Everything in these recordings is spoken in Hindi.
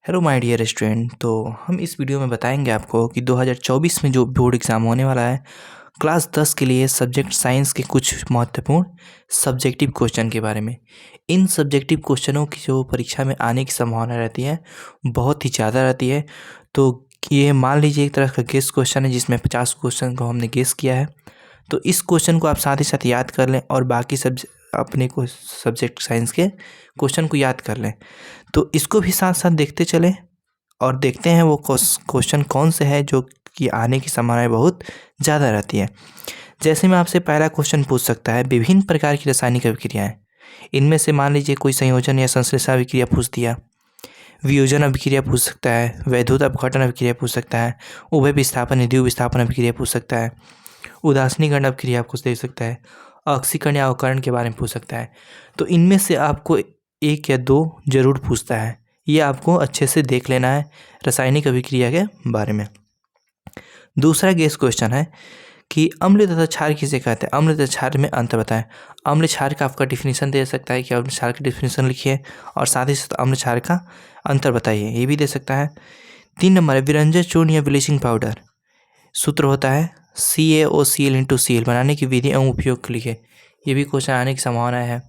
Hello my dear student. तो हम इस वीडियो में बताएंगे आपको कि 2024 में जो बोर्ड एग्ज़ाम होने वाला है क्लास 10 के लिए सब्जेक्ट साइंस के कुछ महत्वपूर्ण सब्जेक्टिव क्वेश्चन के बारे में। इन सब्जेक्टिव क्वेश्चनों की जो परीक्षा में आने की संभावना रहती है बहुत ही ज़्यादा रहती है। तो ये मान लीजिए एक तरह का गेस क्वेश्चन है जिसमें 50 क्वेश्चन को हमने गेस किया है। तो इस क्वेश्चन को आप साथ ही साथ याद कर लें और बाकी अपने को सब्जेक्ट साइंस के क्वेश्चन को याद कर लें। तो इसको भी साथ साथ देखते चलें और देखते हैं वो क्वेश्चन कौन से है जो कि आने की संभावना बहुत ज़्यादा रहती है। जैसे मैं आपसे पहला क्वेश्चन पूछ सकता है, विभिन्न प्रकार की रासायनिक अभिक्रियाएं, इनमें से मान लीजिए कोई संयोजन या संश्लेषण अभिक्रिया पूछ दिया, वियोजन अभिक्रिया पूछ सकता है, वैद्युत अपघटन अभिक्रिया पूछ सकता है, उभय विस्थापन या द्वितीय विस्थापन अभिक्रिया पूछ सकता है, उदासीनीकरण अभिक्रिया आपको दे सकता है, ऑक्सीकरण या अवकरण के बारे में पूछ सकता है। तो इनमें से आपको एक या दो जरूर पूछता है, ये आपको अच्छे से देख लेना है रासायनिक अभिक्रिया के बारे में। दूसरा गेस क्वेश्चन है कि अम्ल तथा क्षार किसे कहते हैं, अम्ल तथा क्षार में अंतर बताएं। अम्ल क्षार का आपका डिफिनीशन दे सकता है कि अम्ल क्षार का डिफिनीशन लिखिए और साथ ही साथ अम्ल क्षार का अंतर बताइए, ये भी दे सकता है। 3 नंबर है विरंजन चूर्ण या ब्लीचिंग पाउडर, सूत्र होता है CaOCl बनाने की विधि एवं उपयोग लिखे, ये भी क्वेश्चन आने की संभावना है।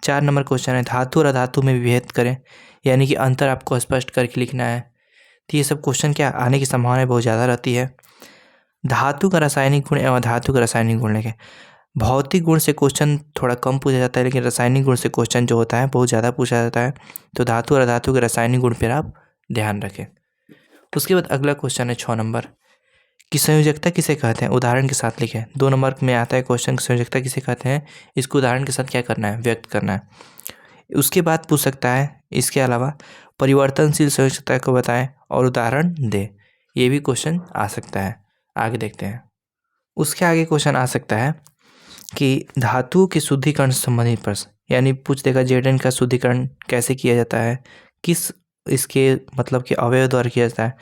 4 नंबर क्वेश्चन है धातु और अधातु में विभेद करें, यानी कि अंतर आपको स्पष्ट करके लिखना है। तो ये सब क्वेश्चन क्या आने की संभावना बहुत ज़्यादा रहती है। धातु का रासायनिक गुण एवं धातु का रासायनिक गुण लिखें। भौतिक गुण से क्वेश्चन थोड़ा कम पूछा जाता है, लेकिन रासायनिक गुण से क्वेश्चन जो होता है बहुत ज़्यादा पूछा जाता है। तो धातु और अधातु के रासायनिक गुण पर आप ध्यान रखें। उसके बाद अगला क्वेश्चन है 6 नंबर कि संयोजकता किसे कहते हैं, उदाहरण के साथ लिखें। 2 नंबर में आता है क्वेश्चन संयोजकता किसे कहते हैं, इसको उदाहरण के साथ क्या करना है, व्यक्त करना है। उसके बाद पूछ सकता है इसके अलावा परिवर्तनशील संयोजकता को बताएं और उदाहरण दे, ये भी क्वेश्चन आ सकता है। आगे देखते हैं। उसके आगे क्वेश्चन आ सकता है कि धातु के शुद्धिकरण से संबंधित प्रश्न, यानी पूछ देगा Zn का शुद्धिकरण कैसे किया जाता है, किस इसके मतलब कि अवयव द्वारा किया जाता है।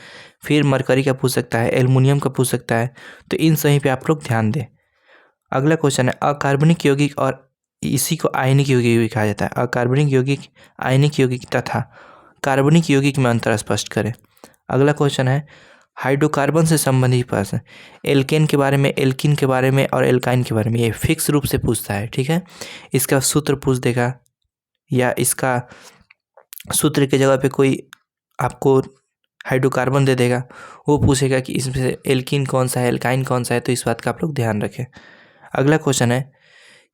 फिर मरकरी का पूछ सकता है, एल्युमिनियम का पूछ सकता है। तो इन सभी पे आप लोग ध्यान दें। अगला क्वेश्चन है अकार्बनिक यौगिक और इसी को आयनिक यौगिक भी कहा जाता है। अकार्बनिक यौगिक, आयनिक यौगिक तथा कार्बनिक यौगिक में अंतर स्पष्ट करें। अगला क्वेश्चन है हाइड्रोकार्बन से संबंधित प्रश्न, एल्केन के बारे में, एल्किन के बारे में और एल्काइन के बारे में, ये फिक्स रूप से पूछता है। ठीक है, इसका सूत्र पूछ देगा या इसका सूत्र की जगह पे कोई आपको हाइड्रोकार्बन दे देगा, वो पूछेगा कि इसमें से एल्किन कौन सा है, एल्काइन कौन सा है। तो इस बात का आप लोग ध्यान रखें। अगला क्वेश्चन है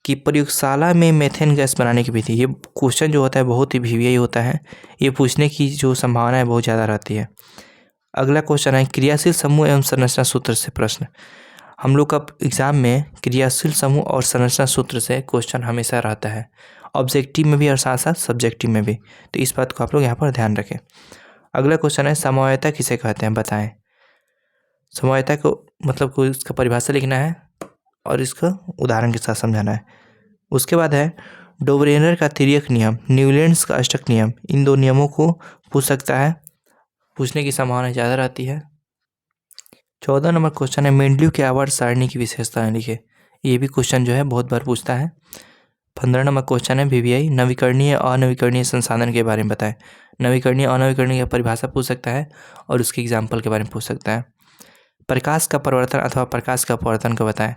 कि प्रयोगशाला में मेथेन गैस बनाने की विधि, ये क्वेश्चन जो होता है बहुत ही वीवीआई होता है, ये पूछने की जो संभावना है बहुत ज़्यादा रहती है। अगला क्वेश्चन है क्रियाशील समूह एवं संरचना सूत्र से प्रश्न। हम लोग का एग्जाम में क्रियाशील समूह और संरचना सूत्र से क्वेश्चन हमेशा रहता है, ऑब्जेक्टिव में भी और साथ साथ सब्जेक्टिव में भी। तो इस बात को आप लोग यहाँ पर ध्यान रखें। अगला क्वेश्चन है समवायता किसे कहते हैं, बताएं। समवायता को मतलब कोई इसका परिभाषा लिखना है और इसका उदाहरण के साथ समझाना है। उसके बाद है डोबरेनर का तिर्यक नियम, न्यूलैंड्स का अष्टक नियम, इन दो नियमों को पूछ सकता है, पूछने की संभावना ज़्यादा रहती है। 14 नंबर क्वेश्चन है मेंडलीव के आवर्त सारणी की विशेषताएं लिखे, ये भी क्वेश्चन जो है बहुत बार पूछता है। 15 नंबर क्वेश्चन है वीवीआई नवीकरणीय अनवीकरणीय संसाधन के बारे में बताएं। नवीकरणीय अनवीकरणीय की परिभाषा पूछ सकता है और उसके एग्जाम्पल के बारे में पूछ सकता है। प्रकाश का परिवर्तन अथवा प्रकाश का अपवर्तन को बताएं।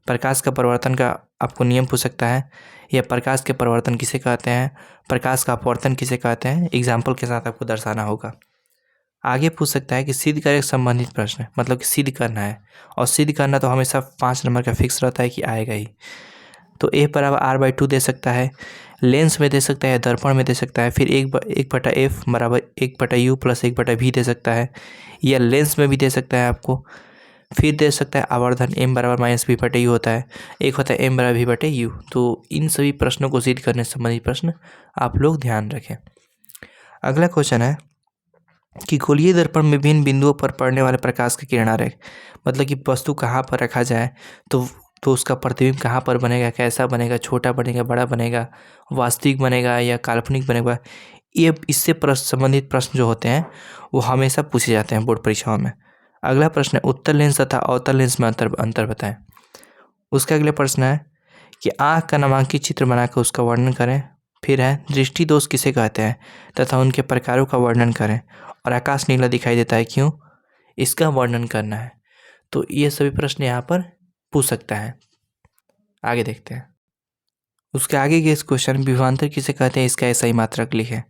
प्रकाश का परिवर्तन का आपको नियम पूछ सकता है, या प्रकाश के परिवर्तन किसे कहते हैं, प्रकाश का अपवर्तन किसे कहते हैं, एग्जाम्पल के साथ आपको दर्शाना होगा। आगे पूछ सकता है कि सिद्ध करने से संबंधित प्रश्न, मतलब कि सिद्ध करना है, और सिद्ध करना तो हमेशा 5 नंबर का फिक्स रहता है कि आएगा ही। तो A बराबर R/2 दे सकता है, लेंस में दे सकता है, दर्पण में दे सकता है। फिर 1/F बराबर 1/U प्लस 1/V दे सकता है, या लेंस में भी दे सकता है आपको। फिर दे सकता है आवर्धन M बराबर -V/U होता है, एक होता है M बराबर V/U। तो इन सभी प्रश्नों को सिद्ध करने से संबंधित प्रश्न आप लोग ध्यान रखें। अगला क्वेश्चन है कि गोलीय दर्पण में विभिन्न बिंदुओं पर पड़ने वाले प्रकाश की किरणारेख, मतलब कि वस्तु कहाँ पर रखा जाए तो उसका प्रतिबिंब कहाँ पर बनेगा, कैसा बनेगा, छोटा बनेगा, बड़ा बनेगा, वास्तविक बनेगा या काल्पनिक बनेगा, ये इससे संबंधित प्रश्न जो होते हैं वो हमेशा पूछे जाते हैं बोर्ड परीक्षाओं में। अगला प्रश्न है उत्तल लेंस तथा अवतल लेंस में अंतर बताएं। उसका अगला प्रश्न है कि आँख का नामांकित चित्र बनाकर उसका वर्णन करें। फिर है दृष्टि दोष किसे कहते हैं तथा उनके प्रकारों का वर्णन करें। और आकाश नीला दिखाई देता है क्यों, इसका वर्णन करना है। तो ये सभी प्रश्न यहाँ पर पूछ सकता है। आगे देखते हैं। उसके आगे के इस क्वेश्चन विभवांतर किसे कहते हैं, इसका सही मात्रक लिखें।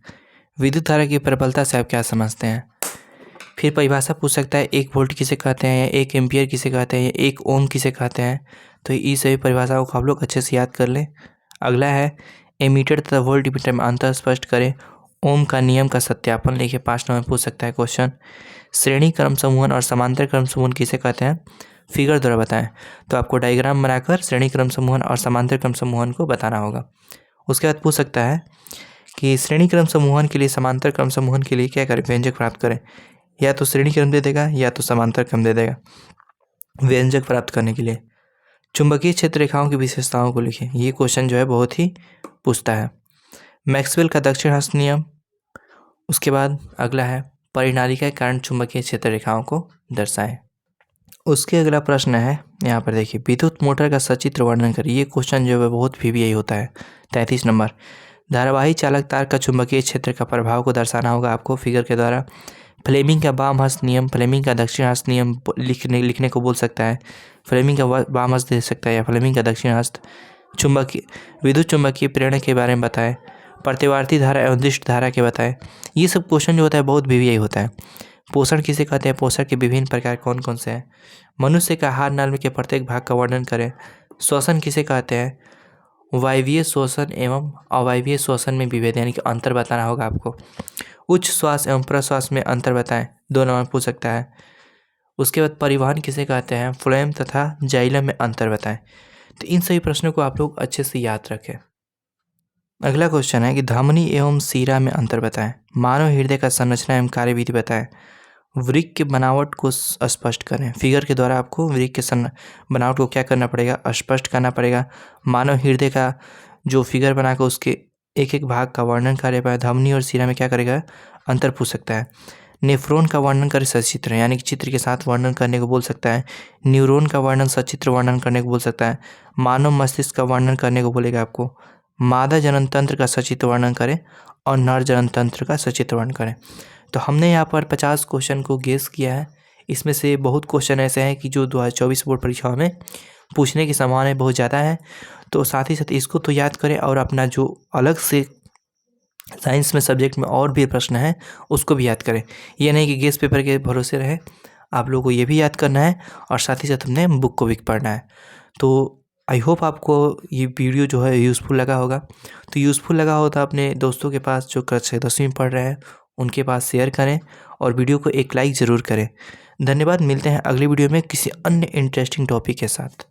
विद्युत धारा की प्रबलता से आप क्या समझते हैं। फिर परिभाषा पूछ सकता है 1 वोल्ट किसे कहते हैं, या 1 एम्पियर किसे कहते हैं, या 1 ओम किसे कहते हैं। तो ये सभी परिभाषाओं को आप लोग अच्छे से याद कर लें। अगला है एमीटर तथा वोल्ट मीटर में अंतर स्पष्ट करें। ओम का नियम का सत्यापन लिखे। 5 नंबर में पूछ सकता है क्वेश्चन। श्रेणी क्रम समूहन और समांतर क्रम समूहन किसे कहते हैं, फिगर द्वारा बताएं। तो आपको डायग्राम बनाकर श्रेणी क्रम समूहन और समांतर क्रम समूहन को बताना होगा। उसके बाद पूछ सकता है कि श्रेणी क्रम समूहन के लिए समांतर क्रम समूहन के लिए क्या करें, व्यंजक प्राप्त करें। या तो श्रेणी क्रम दे देगा या तो समांतर क्रम दे देगा। व्यंजक प्राप्त करने के लिए चुंबकीय क्षेत्र रेखाओं की विशेषताओं को लिखें। ये क्वेश्चन जो है बहुत ही पूछता है। मैक्सवेल का दक्षिण हस्त नियम। उसके बाद अगला है परिनालिका के कारण चुंबकीय क्षेत्र रेखाओं को दर्शाएं। उसके अगला प्रश्न है यहाँ पर देखिए, विद्युत मोटर का सचित्र वर्णन करिए। ये क्वेश्चन जो है बहुत VVI होता है। 33 नंबर, धारावाही चालक तार का चुंबकीय क्षेत्र का प्रभाव को दर्शाना होगा आपको फिगर के द्वारा। फ्लेमिंग का वाम हस्त नियम, फ्लेमिंग का दक्षिण हस्त नियम लिखने को बोल सकता है। फ्लेमिंग का वाम हस्त दे सकता है या फ्लेमिंग का दक्षिण हस्त। चुंबकीय विद्युत चुंबकीय प्रेरण के बारे में बताएं। प्रतिवार्ती धारा एवं दिष्ट धारा के बताएं। ये सब क्वेश्चन जो होता है बहुत VVI होता है। पोषण किसे कहते हैं, पोषण के विभिन्न प्रकार कौन कौन से हैं। मनुष्य का आहार नाल के प्रत्येक भाग का वर्णन करें। श्वसन किसे कहते हैं, वायवीय श्वसन एवं अवायवीय श्वसन में विभेद यानी कि अंतर बताना होगा आपको। उच्च श्वास एवं प्रश्वास में अंतर बताएं। 2 नंबर पूछ सकता है। उसके बाद परिवहन किसे कहते हैं, फ्लोएम तथा जाइलम में अंतर बताएं। तो इन सभी प्रश्नों को आप लोग अच्छे से याद रखें। अगला क्वेश्चन है कि धमनी एवं सीरा में अंतर बताएं। मानव हृदय का संरचना एवं कार्यविधि बताएं। वृक्क के बनावट को स्पष्ट करें। फिगर के द्वारा आपको वृक्क के बनावट को क्या करना पड़ेगा, स्पष्ट करना पड़ेगा। मानव हृदय का जो फिगर बनाकर उसके एक एक भाग का वर्णन कार्य पाए। धमनी और सीरा में क्या करेगा, अंतर पूछ सकता है। नेफ्रॉन का वर्णन करे सचित्र यानी कि चित्र के साथ वर्णन करने को बोल सकता है। न्यूरॉन का वर्णन सचित्र वर्णन करने को बोल सकता है। मानव मस्तिष्क का वर्णन करने को बोलेगा आपको। मादा जनन तंत्र का सचित्र वर्णन करें और नर जनन तंत्र का सचित्र वर्णन करें। तो हमने यहाँ पर 50 क्वेश्चन को गेस किया है। इसमें से बहुत क्वेश्चन ऐसे हैं कि जो 2024 बोर्ड परीक्षाओं में पूछने की संभावना बहुत ज़्यादा है। तो साथ ही साथ इसको तो याद करें और अपना जो अलग से साइंस में सब्जेक्ट में और भी प्रश्न है उसको भी याद करें। ये नहीं कि गेस पेपर के भरोसे रहे, आप लोगों को ये भी याद करना है और साथ ही साथ हमने बुक को भी पढ़ना है। तो आई होप आपको ये वीडियो जो है यूज़फुल लगा होगा। तो यूज़फुल लगा हो तो अपने दोस्तों के पास जो कक्षा 10वीं पढ़ रहे हैं उनके पास शेयर करें और वीडियो को एक लाइक ज़रूर करें। धन्यवाद। मिलते हैं अगली वीडियो में किसी अन्य इंटरेस्टिंग टॉपिक के साथ।